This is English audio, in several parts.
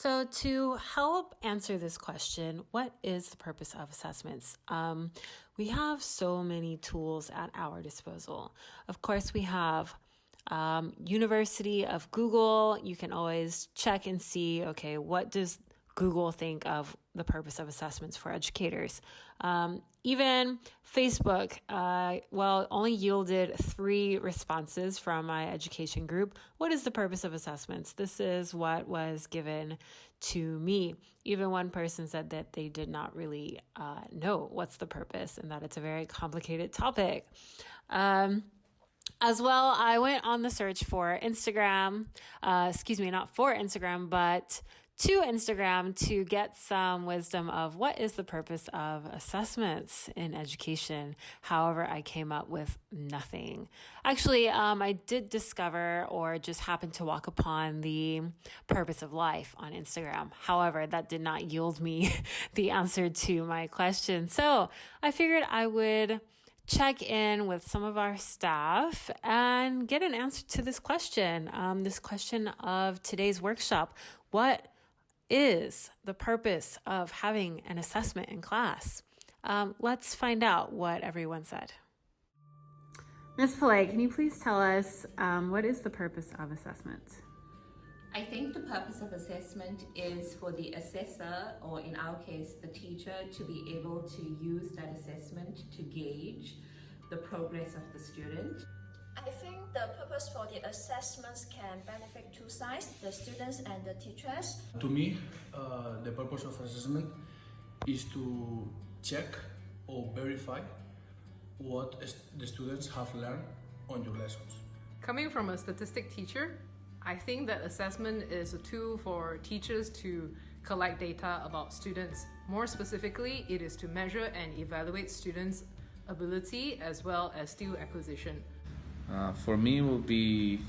So to help answer this question, what is the purpose of assessments? We have so many tools at our disposal. Of course, we have University of Google. You can always check and see, okay, what does Google think of the purpose of assessments for educators? Even Facebook, only yielded 3 responses from my education group. What is the purpose of assessments? This is what was given to me. Even one person said that they did not really know what's the purpose and that it's a very complicated topic. As well, I went on the search for Instagram, not for Instagram, but to Instagram to get some wisdom of what is the purpose of assessments in education. However, I came up with nothing. Actually, I did discover or just happened to walk upon the purpose of life on Instagram. However, that did not yield me the answer to my question. So I figured I would check in with some of our staff and get an answer to this question of today's workshop. What is the purpose of having an assessment in class? Let's find out what everyone said. Ms. Pillay, can you please tell us what is the purpose of assessment? I think the purpose of assessment is for the assessor, or in our case, the teacher, to be able to use that assessment to gauge the progress of the student. I think the purpose for the assessments can benefit 2 sides, the students and the teachers. To me, the purpose of assessment is to check or verify what the students have learned on your lessons. Coming from a statistic teacher, I think that assessment is a tool for teachers to collect data about students. More specifically, it is to measure and evaluate students' ability as well as skill acquisition. For me, it will be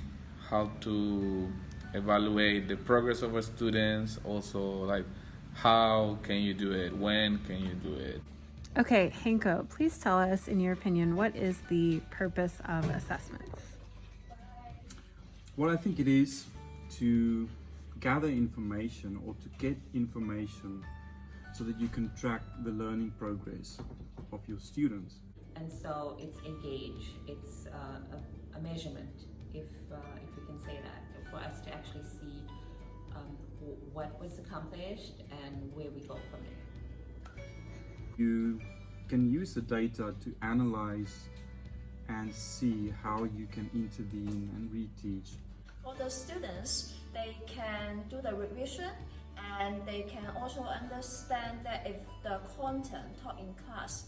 how to evaluate the progress of our students. Also, like, how can you do it? When can you do it? Okay, Henko, please tell us, in your opinion, what is the purpose of assessments? Well, I think it is to gather information or to get information so that you can track the learning progress of your students. And so it's a gauge, it's a measurement, if we can say that, for us to actually see what was accomplished and where we go from there. You can use the data to analyze and see how you can intervene and reteach. For the students, they can do the revision and they can also understand that if the content taught in class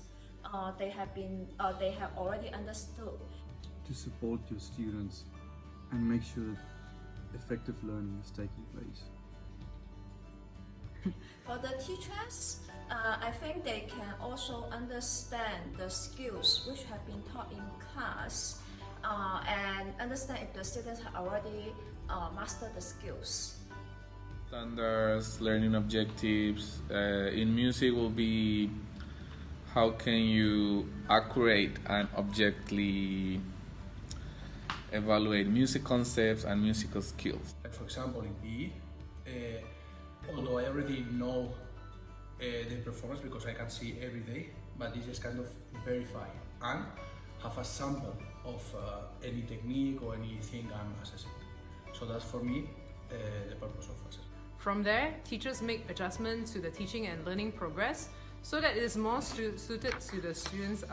they have already understood. To support your students and make sure that effective learning is taking place. For the teachers, I think they can also understand the skills which have been taught in class and understand if the students have already mastered the skills. Standards, learning objectives. In music will be how can you accurate and objectively evaluate music concepts and musical skills. Like, for example, in PE, although I already know the performance because I can see every day, but this is kind of verify and have a sample of any technique or anything I'm assessing. So that's for me the purpose of assessment. From there, teachers make adjustments to the teaching and learning progress so that it is more suited to the students'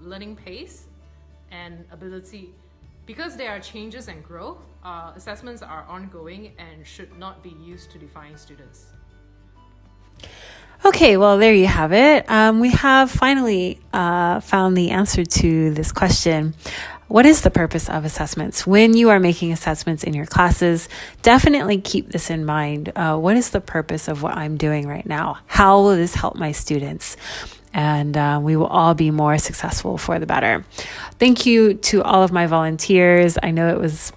learning pace and ability. Because there are changes and growth, assessments are ongoing and should not be used to define students. Okay, well, there you have it. We have finally found the answer to this question. What is the purpose of assessments? When you are making assessments in your classes, definitely keep this in mind. What is the purpose of what I'm doing right now? How will this help my students? And we will all be more successful for the better. Thank you to all of my volunteers. I know it was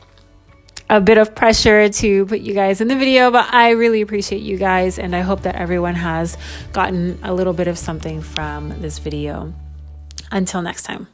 a bit of pressure to put you guys in the video, but I really appreciate you guys, and I hope that everyone has gotten a little bit of something from this video. Until next time.